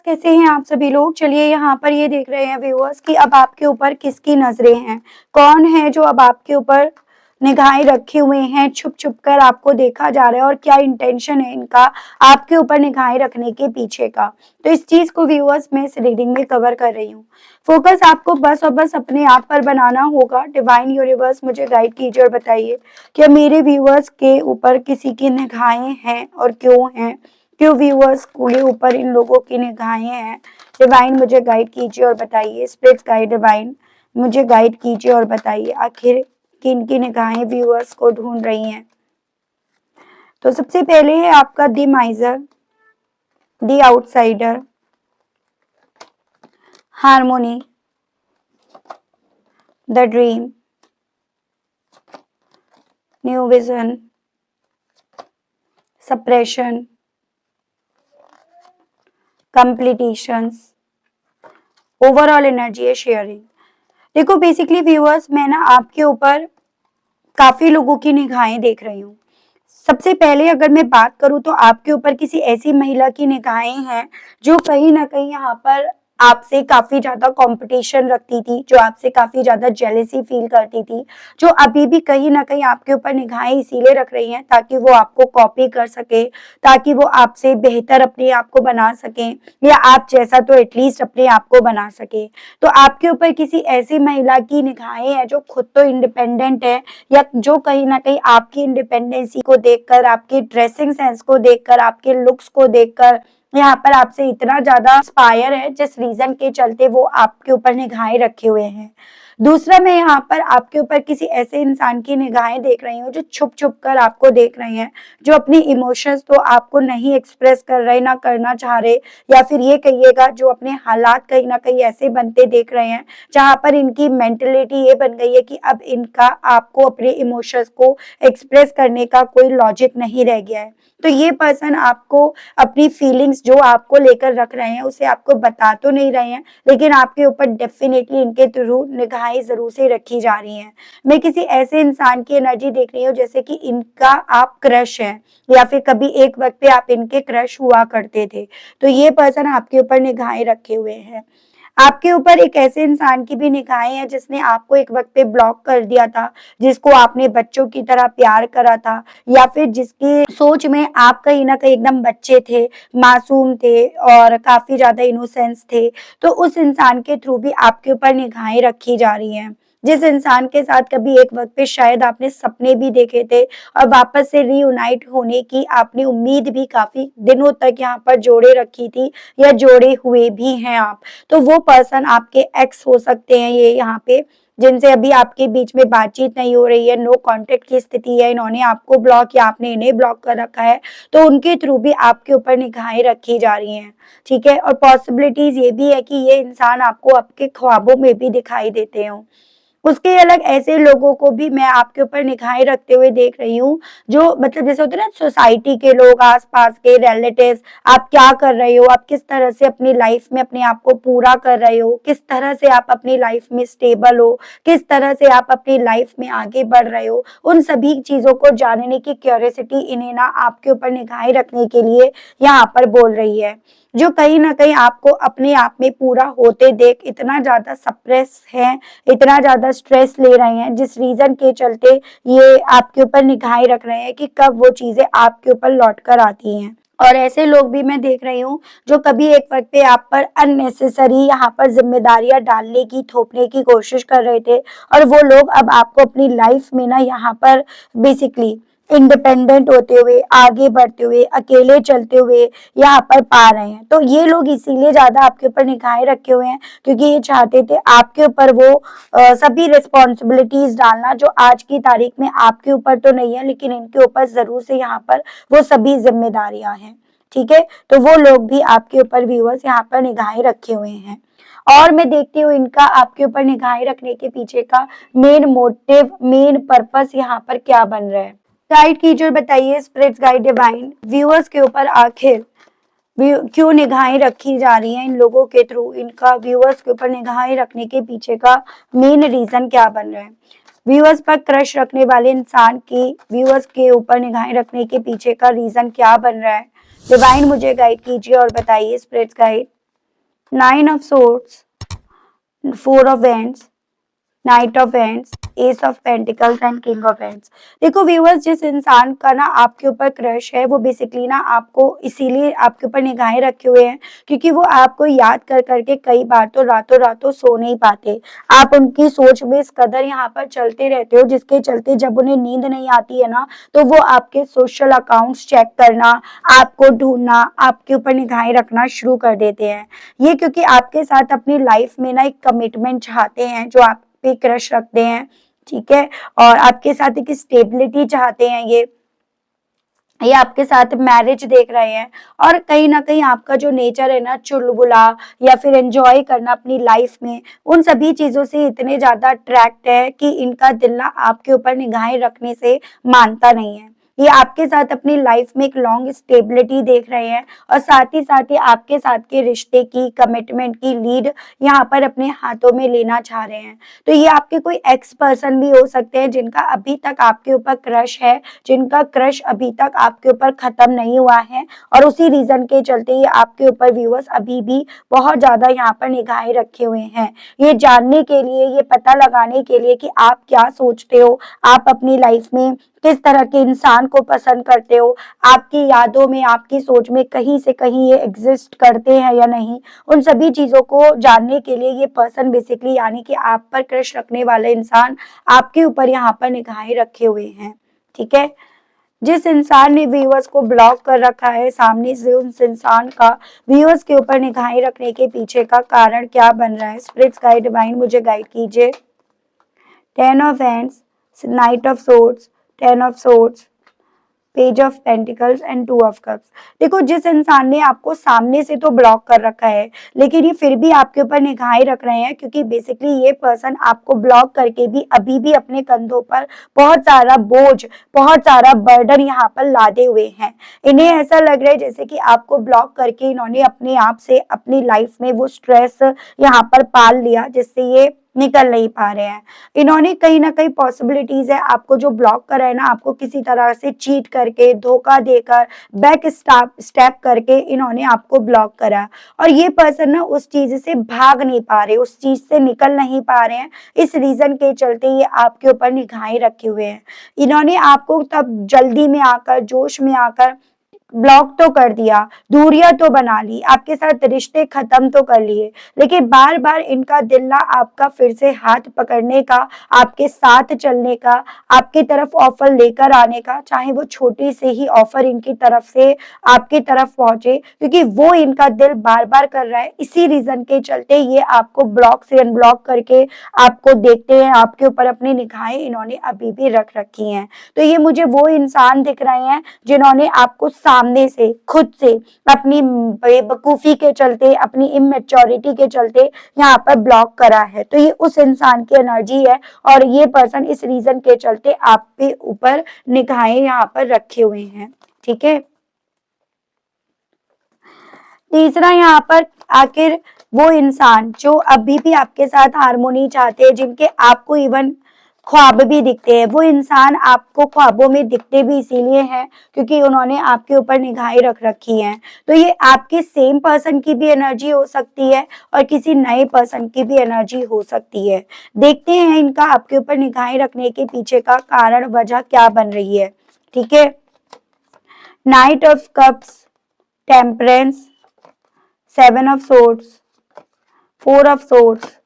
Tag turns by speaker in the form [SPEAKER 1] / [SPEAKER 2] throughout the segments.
[SPEAKER 1] कैसे हैं आप सभी लोग। चलिए यहाँ पर ये देख रहे हैं व्यूअर्स कि अब आपके ऊपर किसकी नजरें हैं, कौन है जो अब आपके ऊपर निगाहें रखे हुए हैं, छुप छुप कर आपको देखा जा रहा है और क्या इंटेंशन है इनका आपके ऊपर निगाहें रखने के पीछे का। तो इस चीज को व्यूअर्स मैं इस रीडिंग में कवर कर रही हूँ। फोकस आपको बस और बस अपने आप पर बनाना होगा। डिवाइन यूनिवर्स मुझे गाइड कीजिए और बताइए कि मेरे व्यूअर्स के ऊपर किसी की निगाहें हैं और क्यों हैं, क्यों व्यूअर्स के ऊपर इन लोगों की निगाहें हैं। डिवाइन मुझे गाइड कीजिए और बताइए। स्पिरिट्स गाइड डिवाइन मुझे गाइड कीजिए और बताइए आखिर किन की निगाहें व्यूअर्स को ढूंढ रही हैं। तो सबसे पहले है आपका the miser, the outsider, harmony, the dream, new vision, suppression, completions, overall energy है शेयरिंग। देखो बेसिकली व्यूअर्स मैं ना आपके ऊपर काफी लोगों की निगाहें देख रही हूँ। सबसे पहले अगर मैं बात करूं तो आपके ऊपर किसी ऐसी महिला की निगाहें हैं जो कहीं ना कहीं यहाँ पर आपसे काफी ज्यादा कंपटीशन रखती थी, जो आपसे काफी ज्यादा जेलेसी फील करती थी, जो अभी भी कहीं ना कहीं आपके ऊपर निगाहें इसीलिए रख रही हैं ताकि वो आपको कॉपी कर सके, ताकि वो आपसे बेहतर अपने आप को बना सके या आप जैसा तो एटलीस्ट अपने आप को बना सके। तो आपके ऊपर किसी ऐसी महिला की निगाहें हैं जो खुद तो इंडिपेंडेंट है या जो कहीं ना कहीं आपकी इंडिपेंडेंसी को देखकर, आपके ड्रेसिंग सेंस को देखकर, आपके लुक्स को देखकर यहाँ पर आपसे इतना ज्यादा इंस्पायर है जिस रीजन के चलते वो आपके ऊपर निगाहें रखे हुए हैं। दूसरा मैं यहाँ पर आपके ऊपर किसी ऐसे इंसान की निगाहें देख रही हूँ जो छुप छुप कर आपको देख रहे हैं, जो अपनी इमोशंस तो आपको नहीं एक्सप्रेस कर रहे, ना करना चाह रहे, या फिर ये कहिएगा जो अपने हालात कहीं ना कहीं ऐसे बनते देख रहे हैं जहां पर इनकी मेंटेलिटी ये बन गई है कि अब इनका आपको अपने इमोशंस को एक्सप्रेस करने का कोई लॉजिक नहीं रह गया है। तो ये पर्सन आपको अपनी फीलिंग्स जो आपको लेकर रख रहे हैं उसे आपको बता तो नहीं रहे हैं, लेकिन आपके ऊपर डेफिनेटली इनके थ्रू निगाहें जरूर से रखी जा रही हैं। मैं किसी ऐसे इंसान की एनर्जी देख रही हूँ जैसे कि इनका आप क्रश है या फिर कभी एक वक्त पे आप इनके क्रश हुआ करते थे। तो ये पर्सन आपके ऊपर निगाहें रखे हुए हैं। आपके ऊपर एक ऐसे इंसान की भी निगाहें हैं जिसने आपको एक वक्त पे ब्लॉक कर दिया था, जिसको आपने बच्चों की तरह प्यार करा था, या फिर जिसकी सोच में आप कहीं ना कहीं एकदम बच्चे थे, मासूम थे और काफी ज्यादा इनोसेंस थे। तो उस इंसान के थ्रू भी आपके ऊपर निगाहें रखी जा रही हैं, जिस इंसान के साथ कभी एक वक्त पे शायद आपने सपने भी देखे थे और वापस से रीयूनाइट होने की आपने उम्मीद भी काफी दिनों तक यहाँ पर जोड़े रखी थी या जोड़े हुए भी हैं आप। तो वो पर्सन आपके एक्स हो सकते हैं ये यहाँ पे, जिनसे अभी आपके बीच में बातचीत नहीं हो रही है, नो कांटेक्ट की स्थिति है, इन्होंने आपको ब्लॉक या आपने इन्हें ब्लॉक कर रखा है। तो उनके थ्रू भी आपके ऊपर निगाहें रखी जा रही हैं, ठीक है। और पॉसिबिलिटीज ये भी है कि ये इंसान आपको आपके ख्वाबों में भी दिखाई देते हो। उसके अलग ऐसे लोगों को भी मैं आपके ऊपर निगाहें रखते हुए देख रही हूँ जो मतलब जैसे होते हैं ना सोसाइटी के लोग, आसपास के रिलेटिव्स, आप क्या कर रहे हो, आप किस तरह से अपनी लाइफ में अपने आप को पूरा कर रहे हो, किस तरह से आप अपनी लाइफ में स्टेबल हो, किस तरह से आप अपनी लाइफ में आगे बढ़ रहे हो, उन सभी चीजों को जानने की क्यूरियोसिटी इन्हें ना आपके ऊपर निगाहें रखने के लिए यहाँ पर बोल रही है। जो कहीं ना कहीं आपको अपने आप में पूरा होते देख इतना ज्यादा सप्रेस है, इतना ज्यादा स्ट्रेस ले रहे हैं, जिस रीजन के चलते ये आपके ऊपर निगाहें रख रहे हैं कि कब वो चीजें आपके ऊपर लौट कर आती हैं। और ऐसे लोग भी मैं देख रही हूँ जो कभी एक वक्त पे आप पर अननेसेसरी यहाँ पर जिम्मेदारियां डालने की, थोपने की कोशिश कर रहे थे, और वो लोग अब आपको अपनी लाइफ में ना यहाँ पर बेसिकली इंडिपेंडेंट होते हुए, आगे बढ़ते हुए, अकेले चलते हुए यहाँ पर पा रहे हैं। तो ये लोग इसीलिए ज्यादा आपके ऊपर निगाहें रखे हुए हैं क्योंकि ये चाहते थे आपके ऊपर वो सभी रिस्पॉन्सिबिलिटीज डालना जो आज की तारीख में आपके ऊपर तो नहीं है, लेकिन इनके ऊपर जरूर से यहाँ पर वो सभी जिम्मेदारियां हैं, ठीक है। तो वो लोग भी आपके ऊपर व्यूअर्स यहाँ पर निगाहें रखे हुए हैं। और मैं देखती हूँ इनका आपके ऊपर निगाहें रखने के पीछे का मेन मोटिव, मेन पर्पस यहाँ पर क्या बन रहा है। गाइड कीजिए और बताइए स्पिरिट्स गाइड डिवाइन, व्यूअर्स के ऊपर आखिर क्यों निगाहें रखी जा रही हैं इन लोगों के थ्रू, इनका व्यूअर्स के ऊपर निगाहें रखने के पीछे का मेन रीजन क्या बन रहा है। व्यूअर्स पर क्रश रखने वाले इंसान की व्यूअर्स के ऊपर निगाहें रखने के पीछे का रीजन क्या बन रहा है। डिवाइन मुझे गाइड कीजिए और बताइए spirits guide. Nine of swords, four of wands, knight of wands, ace of pentacles and king of wands. देखो व्यूअर्स, जिस इंसान का ना आपके ऊपर क्रश है वो बेसिकली ना आपको इसीलिए आपके ऊपर निगाहें रखे हुए हैं क्योंकि वो आपको याद कर करके कई बार तो रातों रातों सो नहीं पाते। आप उनकी सोच में इस कदर यहाँ पर चलते रहते हो जिसके चलते जब उन्हें नींद नहीं आती है ना तो वो आपके सोशल अकाउंट्स चेक करना, आपको ढूंढना, आपके ऊपर निगाहें रखना शुरू कर देते हैं। ये क्योंकि आपके साथ अपनी लाइफ में ना एक कमिटमेंट चाहते हैं, जो आप पे क्रश रखते हैं, ठीक है, और आपके साथ एक स्टेबिलिटी चाहते हैं। ये आपके साथ मैरिज देख रहे हैं और कहीं ना कहीं आपका जो नेचर है ना चुलबुला या फिर एंजॉय करना अपनी लाइफ में, उन सभी चीजों से इतने ज्यादा अट्रैक्ट है कि इनका दिल ना आपके ऊपर निगाहें रखने से मानता नहीं है। ये आपके साथ अपनी लाइफ में एक लॉन्ग स्टेबिलिटी देख रहे हैं और साथ ही आपके साथ के रिश्ते की, कमिटमेंट की लीड यहाँ पर अपने हाथों में लेना चाह रहे हैं। तो ये आपके कोई एक्स पर्सन भी हो सकते हैं जिनका अभी तक आपके ऊपर क्रश है, जिनका क्रश अभी तक आपके ऊपर खत्म नहीं हुआ है और उसी रीजन के चलते ये आपके ऊपर व्यूअर्स अभी भी बहुत ज्यादा यहाँ पर निगाहें रखे हुए हैं। ये जानने के लिए, ये पता लगाने के लिए कि आप क्या सोचते हो, आप अपनी लाइफ में किस तरह के इंसान को पसंद करते हो, आपकी यादों में, आपकी सोच में कहीं से कहीं ये एग्जिस्ट करते हैं या नहीं, उन सभी चीजों को जानने के लिए ये पर्सन बेसिकली यानी कि आप पर क्रश रखने वाला इंसान आपके ऊपर यहाँ पर निगाहें रखे हुए हैं। ठीक है, जिस इंसान ने व्यूअर्स को ब्लॉक कर रखा है सामने से, उस इंसान का व्यूअर्स के ऊपर निगाहें रखने के पीछे का कारण क्या बन रहा है? स्पिरिट्स गाइड डिवाइन मुझे गाइड कीजिए। Ten of hands, night of swords, ten of swords, page of pentacles and two of cups. देखो, जिस इंसान ने आपको सामने से तो ब्लॉक कर रखा है लेकिन ये फिर भी आपके ऊपर निगाहें रख रहे हैं क्योंकि बेसिकली ये पर्सन आपको ब्लॉक करके भी अभी भी अपने कंधों पर बहुत सारा बोझ, बहुत सारा बर्डन यहाँ पर लादे हुए हैं। इन्हें ऐसा लग रहा है जैसे कि आपको ब्लॉक करके इन्होंने अपने आप से अपनी लाइफ में वो स्ट्रेस यहाँ पर पाल लिया जिससे ये निकल नहीं पा रहे हैं। इन्होंने कहीं ना कहीं पॉसिबिलिटीज है आपको जो ब्लॉक करा है ना, आपको किसी तरह से चीट करके, धोखा देकर, बैक स्टेप करके इन्होंने आपको ब्लॉक करा और ये पर्सन ना उस चीज से भाग नहीं पा रहे, उस चीज से निकल नहीं पा रहे हैं। इस रीजन के चलते ये आपके ऊपर निगाहें रखे हुए हैं। इन्होंने आपको तब जल्दी में आकर, जोश में आकर ब्लॉक तो कर दिया, दूरियां तो बना ली, आपके साथ रिश्ते खत्म तो कर लिए, लेकिन बार बार इनका दिल ना आपका फिर से हाथ पकड़ने का, आपके साथ चलने का, आपकी तरफ ऑफर लेकर आने का, चाहे वो छोटी से ही ऑफर इनकी तरफ से आपकी तरफ पहुंचे, क्योंकि वो इनका दिल बार बार कर रहा है। इसी रीजन के चलते ये आपको ब्लॉक से अनब्लॉक करके आपको देखते हैं, आपके ऊपर अपनी निगाहें इन्होंने अभी भी रख रखी हैं। तो ये मुझे वो इंसान दिख रहे हैं जिन्होंने आपको सामने से, खुद से, अपनी बेवकूफी के चलते, अपनी इमेच्योरिटी के चलते यहाँ पर ब्लॉक करा है। तो ये उस इंसान की एनर्जी है और ये पर्सन इस रीजन के चलते आप पे ऊपर निगाहें यहाँ पर रखे हुए हैं। ठीक है, तीसरा यहाँ पर आखिर वो इंसान जो अभी भी आपके साथ हारमोनी चाहते हैं, जिनके आपको इवन ख्वाब भी दिखते हैं, वो इंसान आपको ख्वाबों में दिखते भी इसीलिए हैं क्योंकि उन्होंने आपके ऊपर निगाहें रख रखी हैं। तो ये आपके सेम पर्सन की भी एनर्जी हो सकती है और किसी नए पर्सन की भी एनर्जी हो सकती है। देखते हैं इनका आपके ऊपर निगाहें रखने के पीछे का कारण, वजह क्या बन रही है। ठीक है, night of cups, temperance, seven of swords, four of swords,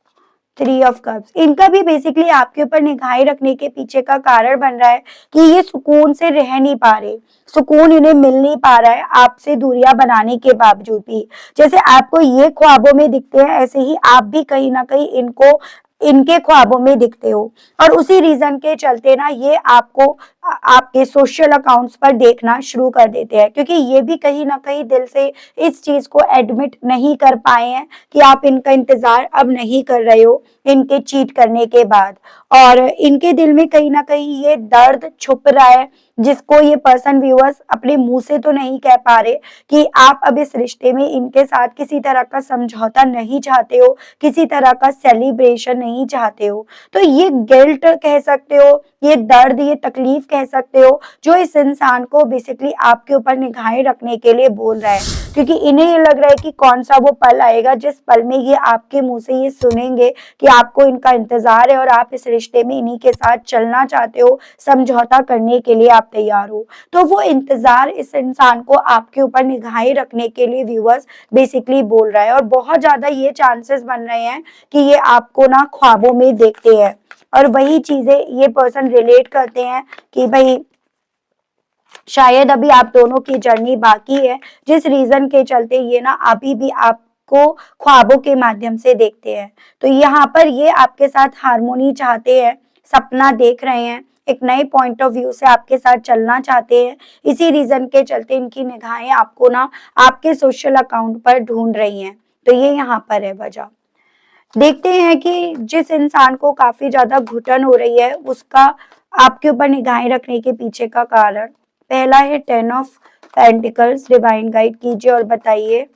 [SPEAKER 1] three of cups. इनका भी बेसिकली आपके ऊपर निगाहें रखने के पीछे का कारण बन रहा है कि ये सुकून से रह नहीं पा रहे, सुकून इन्हें मिल नहीं पा रहा है आपसे दूरियां बनाने के बावजूद भी। जैसे आपको ये ख्वाबों में दिखते हैं ऐसे ही आप भी कहीं ना कहीं इनको इनके ख्वाबों में दिखते हो और उसी रीजन के चलते ना ये आपको आपके सोशल अकाउंट्स पर देखना शुरू कर देते हैं क्योंकि ये भी कहीं ना कहीं दिल से इस चीज को एडमिट नहीं कर पाए हैं कि आप इनका इंतजार अब नहीं कर रहे हो इनके चीट करने के बाद, और इनके दिल में कहीं ना कहीं ये दर्द छुप रहा है जिसको ये पर्सन व्यूअर्स अपने मुंह से तो नहीं कह पा रहे कि आप अब इस रिश्ते में इनके साथ किसी तरह का समझौता नहीं चाहते हो, किसी तरह का सेलिब्रेशन नहीं चाहते हो। तो ये गिल्ट कह सकते हो ये दर्द, ये तकलीफ कह सकते हो, जो इस इंसान को बेसिकली आपके ऊपर निगाहें रखने के लिए बोल रहा है, क्योंकि इन्हें ये लग रहा है कि कौन सा वो पल आएगा जिस पल में ये आपके मुंह से ये सुनेंगे कि आपको इनका इंतजार है और आप इस रिश्ते में इन्हीं के साथ चलना चाहते हो, समझौता करने के लिए आप तैयार हो। तो वो इंतजार इस इंसान को आपके ऊपर निगाहें रखने के लिए व्यूअर्स बेसिकली बोल रहा है, और बहुत ज्यादा ये चांसेस बन रहे हैं कि ये आपको ना ख्वाबों में देखते हैं और वही चीजें ये पर्सन रिलेट करते हैं कि भाई शायद अभी आप दोनों की जर्नी बाकी है, जिस रीजन के चलते ये ना अभी भी आपको ख्वाबों के माध्यम से देखते हैं। तो यहाँ पर ये आपके साथ हार्मोनी चाहते हैं, सपना देख रहे हैं, एक नए पॉइंट ऑफ व्यू से आपके साथ चलना चाहते हैं। इसी रीजन के चलते इनकी निगाहें आपको ना आपके सोशल अकाउंट पर ढूंढ रही हैं। तो ये यहाँ पर है वजह। देखते हैं कि जिस इंसान को काफी ज्यादा घुटन हो रही है उसका आपके ऊपर निगाहें रखने के पीछे का कारण। पहला है 10 ऑफ पेंटिकल्स, डिवाइन गाइड कीजिए और बताइए।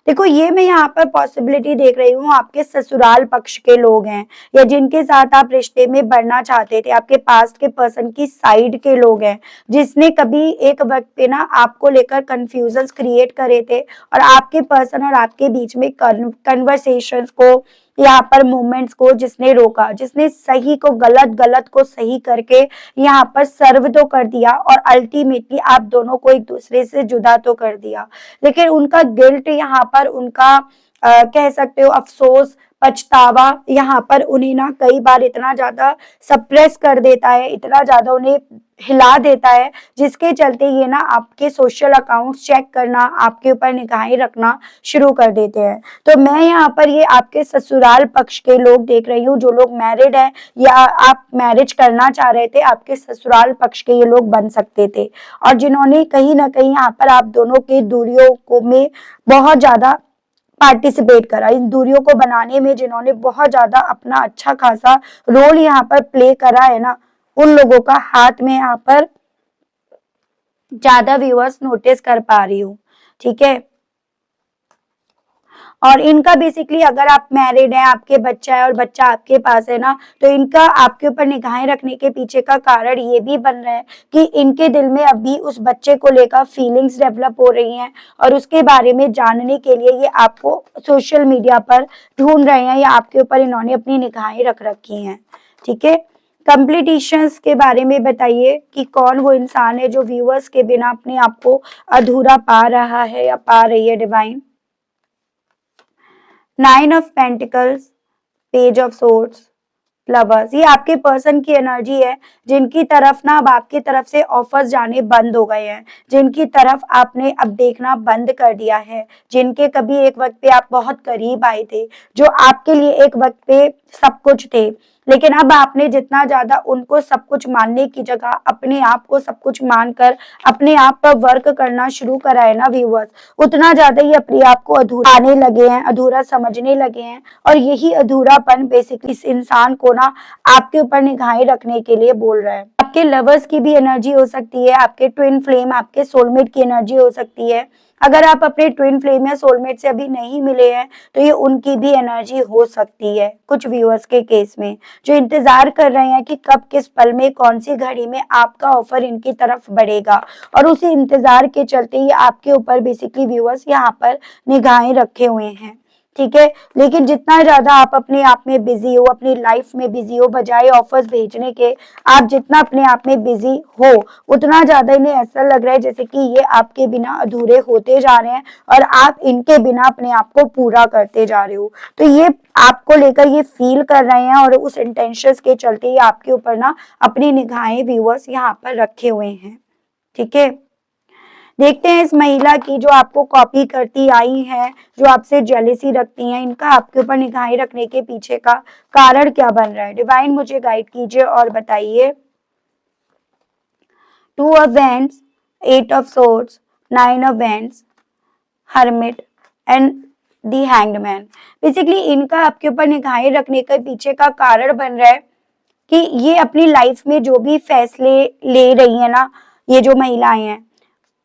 [SPEAKER 1] देखो ये मैं यहाँ पर पॉसिबिलिटी देख रही हूँ, आपके ससुराल पक्ष के लोग हैं या जिनके साथ आप रिश्ते में बढ़ना चाहते थे, आपके पास्ट के पर्सन की साइड के लोग हैं, जिसने कभी एक वक्त पे ना आपको लेकर कंफ्यूजन्स क्रिएट करे थे और आपके पर्सन और आपके बीच में कन्वर्सेशंस को, यहाँ पर मूवमेंट्स को जिसने रोका, जिसने सही को गलत, गलत को सही करके यहाँ पर सर्व तो कर दिया और अल्टीमेटली आप दोनों को एक दूसरे से जुदा तो कर दिया। लेकिन उनका गिल्ट यहाँ पर, उनका कह सकते हो अफसोस, पछतावा यहाँ पर उन्हें ना कई बार इतना ज्यादा सप्रेस कर देता है, इतना ज्यादा उन्हें हिला देता है, जिसके चलते ये ना आपके सोशल अकाउंट्स चेक करना, आपके ऊपर निगाहें रखना शुरू कर देते हैं। तो मैं यहाँ पर ये आपके ससुराल पक्ष के लोग देख रही हूँ, जो लोग मैरिड हैं या आप मैरिज करना चाह रहे थे, आपके ससुराल पक्ष के ये लोग बन सकते थे, और जिन्होंने कहीं ना कहीं यहाँ पर आप दोनों की दूरियों को में बहुत ज्यादा पार्टिसिपेट करा, इन दूरियों को बनाने में जिन्होंने बहुत ज्यादा अपना अच्छा खासा रोल यहाँ पर प्ले करा है ना, उन लोगों का हाथ में यहाँ पर ज्यादा व्यूअर्स नोटिस कर पा रही हूँ। ठीक है, और इनका बेसिकली अगर आप मैरिड हैं, आपके बच्चा है और बच्चा आपके पास है ना, तो इनका आपके ऊपर निगाहें रखने के पीछे का कारण ये भी बन रहा है कि इनके दिल में अभी उस बच्चे को लेकर फीलिंग्स डेवलप हो रही हैं और उसके बारे में जानने के लिए ये आपको सोशल मीडिया पर ढूंढ रहे हैं या आपके ऊपर इन्होंने अपनी निगाहें रख रखी हैं। ठीक है, कंप्लीटिशंस के बारे में बताइए कि कौन वो इंसान है जो व्यूअर्स के बिना अपने आप को अधूरा पा रहा है या पा रही है। Divine 9 of pentacles, page of swords, lovers, ये आपके पर्सन की एनर्जी है जिनकी तरफ ना अब आपकी तरफ से ऑफर्स जाने बंद हो गए हैं, जिनकी तरफ आपने अब देखना बंद कर दिया है, जिनके कभी एक वक्त पे आप बहुत करीब आए थे, जो आपके लिए एक वक्त पे सब कुछ थे, लेकिन अब आपने जितना ज्यादा उनको सब कुछ मानने की जगह अपने आप को सब कुछ मानकर अपने आप पर वर्क करना शुरू करा है ना व्यूअर्स, उतना ज्यादा ही अपने आप को अधूरा आने लगे हैं, अधूरा समझने लगे हैं, और यही अधूरापन बेसिकली इस इंसान को ना आपके ऊपर निगाहें रखने के लिए बोल रहा है। आपके लवर्स की भी एनर्जी हो सकती है, आपके ट्विन फ्लेम, आपके सोलमेट की एनर्जी हो सकती है। अगर आप अपने ट्विन फ्लेम या सोलमेट से अभी नहीं मिले हैं तो ये उनकी भी एनर्जी हो सकती है कुछ व्यूअर्स के केस में, जो इंतजार कर रहे हैं कि कब किस पल में कौन सी घड़ी में आपका ऑफर इनकी तरफ बढ़ेगा, और उसी इंतजार के चलते ये आपके ऊपर बेसिकली व्यूअर्स यहाँ पर निगाहें रखे हुए हैं। ठीक है, लेकिन जितना ज्यादा आप अपने आप में बिजी हो, अपनी लाइफ में बिजी हो, बजाय ऑफर्स भेजने के आप जितना अपने आप में बिजी हो, उतना ज्यादा इन्हें ऐसा लग रहा है जैसे कि ये आपके बिना अधूरे होते जा रहे हैं और आप इनके बिना अपने आप को पूरा करते जा रहे हो। तो ये आपको लेकर ये फील कर रहे हैं और उस इंटेंशंस के चलते ये आपके ऊपर ना अपनी निगाहें व्यूअर्स यहाँ पर रखे हुए हैं। ठीक है, देखते हैं इस महिला की जो आपको कॉपी करती आई है, जो आपसे जेलेसी रखती हैं, इनका आपके ऊपर निगाहें रखने के पीछे का कारण क्या बन रहा है। डिवाइन मुझे गाइड कीजिए और बताइए। 2 of wands, 8 of swords, 9 of wands, hermit and the hanged man. Basically इनका आपके ऊपर निगाहें रखने के पीछे का कारण बन रहा है कि ये अपनी लाइफ में जो भी फैसले ले रही है ना, ये जो महिलाएं हैं,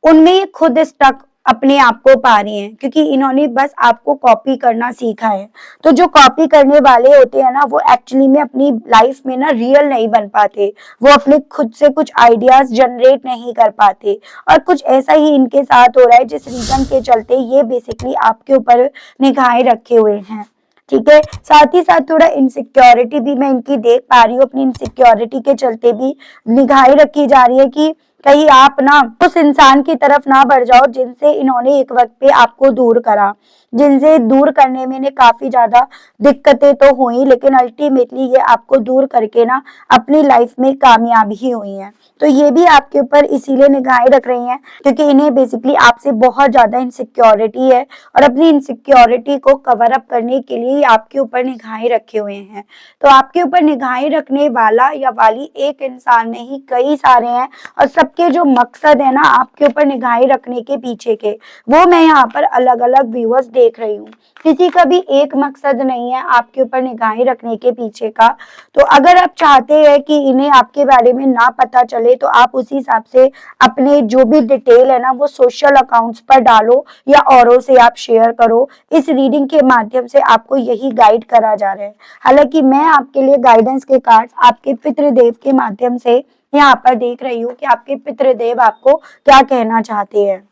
[SPEAKER 1] उनमें ये खुद स्टक अपने आप को पा रही हैं, क्योंकि इन्होंने बस आपको कॉपी करना सीखा है। तो जो कॉपी करने वाले होते हैं ना, वो एक्चुअली में अपनी लाइफ में ना रियल नहीं बन पाते, वो अपने खुद से कुछ आइडियाज जनरेट नहीं कर पाते। और कुछ ऐसा ही इनके साथ हो रहा है, जिस रीजन के चलते ये बेसिकली आपके ऊपर निगाहें रखे हुए हैं। ठीक है, साथ ही साथ थोड़ा इनसिक्योरिटी भी मैं इनकी देख पा रही हूँ। अपनी इनसिक्योरिटी के चलते भी निगाहें रखी जा रही है कि कहीं आप ना उस इंसान की तरफ ना बढ़ जाओ जिनसे इन्होंने एक वक्त पे आपको दूर करा, जिनसे दूर करने में इन्हें काफी ज्यादा दिक्कतें तो हुई, लेकिन अल्टीमेटली ये आपको दूर करके ना अपनी लाइफ में कामयाब ही हुई हैं। तो ये भी आपके ऊपर इसीलिए निगाहें रख रही हैं क्योंकि इन्हें बेसिकली आपसे बहुत ज्यादा इनसिक्योरिटी है, और अपनी इनसिक्योरिटी को कवर अप करने के लिए आपके ऊपर निगाहें रखे हुए हैं। तो आपके ऊपर निगाहें रखने वाला या वाली एक इंसान नहीं, कई सारे हैं, और सबके जो मकसद है ना आपके ऊपर निगाहें रखने के पीछे के, वो मैं यहाँ पर अलग अलग व्यूअर्स देख रही हूँ। किसी का भी एक मकसद नहीं है आपके ऊपर निगाहें रखने के पीछे का। तो अगर आप चाहते हैं कि इन्हें आपके बारे में ना पता चले, तो आप उसी हिसाब से अपने जो भी डिटेल है ना वो सोशल अकाउंट्स पर डालो या औरों से आप शेयर करो। इस रीडिंग के माध्यम से आपको यही गाइड करा जा रहा है। हालांकि मैं आपके लिए गाइडेंस के कार्ड्स आपके पितृदेव के माध्यम से यहाँ पर देख रही हूँ कि आपके पितृदेव आपको क्या कहना चाहते हैं।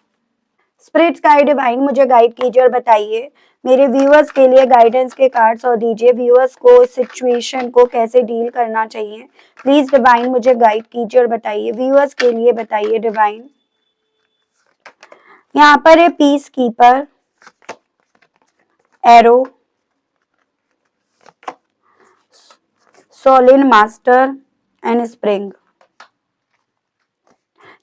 [SPEAKER 1] स्पिरिट्स गाइड डिवाइन मुझे गाइड कीजिए और बताइए मेरे व्यूअर्स के लिए गाइडेंस के कार्ड्स, और दीजिए व्यूअर्स को इस सिचुएशन को कैसे डील करना चाहिए। प्लीज डिवाइन मुझे गाइड कीजिए और बताइए व्यूअर्स के लिए, बताइए डिवाइन। यहाँ पर है पीस कीपर, एरो, सोलिन मास्टर एंड स्प्रिंग।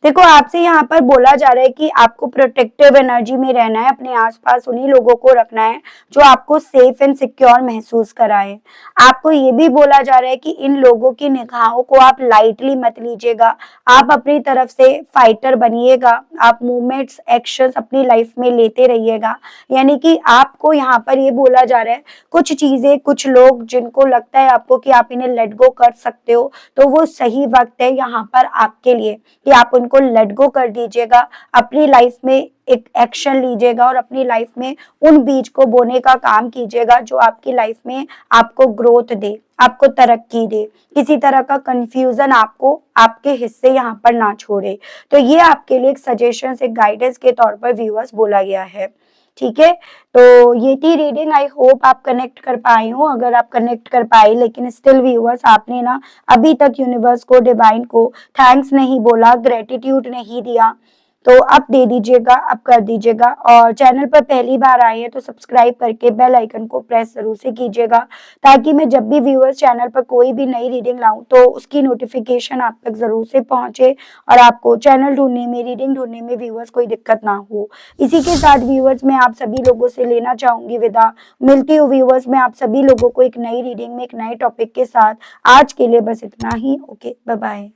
[SPEAKER 1] देखो आपसे यहाँ पर बोला जा रहा है कि आपको प्रोटेक्टिव एनर्जी में रहना है, अपने आसपास उन्हीं लोगों को रखना है जो आपको सेफ एंड सिक्योर महसूस कराए। आपको ये भी बोला जा रहा है कि इन लोगों की निगाहों को आप लाइटली मत लीजिएगा, आप अपनी तरफ से फाइटर बनिएगा, आप मूवमेंट्स एक्शंस अपनी लाइफ में लेते रहिएगा। यानी कि आपको यहाँ पर ये बोला जा रहा है कुछ चीजें, कुछ लोग जिनको लगता है आपको कि आप इन्हें लेट गो कर सकते हो, तो वो सही वक्त है यहाँ पर आपके लिए कि आप उनको लेट गो कर दीजिएगा, अपनी लाइफ में एक एक्शन लीजिएगा और अपनी लाइफ में उन बीज को बोने का काम कीजिएगा जो आपकी लाइफ में आपको ग्रोथ दे, आपको तरक्की दे, किसी तरह का कंफ्यूजन आपको आपके हिस्से यहाँ पर ना छोड़े। तो ये आपके लिए एक सजेशन, एक गाइडेंस के तौर पर व्यूअर्स बोला गया है। ठीक है, तो ये थी रीडिंग। आई होप आप कनेक्ट कर पाए हो। अगर आप कनेक्ट कर पाए लेकिन स्टिल व्यूअर्स आपने ना अभी तक यूनिवर्स को, डिवाइन को थैंक्स नहीं बोला, ग्रेटिट्यूड नहीं दिया, तो अब दे दीजिएगा, अब कर दीजिएगा। और चैनल पर पहली बार आए हैं तो सब्सक्राइब करके बेल आइकन को प्रेस जरूर से कीजिएगा, ताकि मैं जब भी व्यूअर्स चैनल पर कोई भी नई रीडिंग लाऊं तो उसकी नोटिफिकेशन आप तक जरूर से पहुंचे और आपको चैनल ढूंढने में, रीडिंग ढूंढने में व्यूअर्स कोई दिक्कत ना हो। इसी के साथ व्यूअर्स मैं आप सभी लोगों से लेना चाहूंगी विदा। मिलती हूँ व्यूअर्स मैं आप सभी लोगों को एक नई रीडिंग में, एक नए टॉपिक के साथ। आज के लिए बस इतना ही। Okay, bye bye.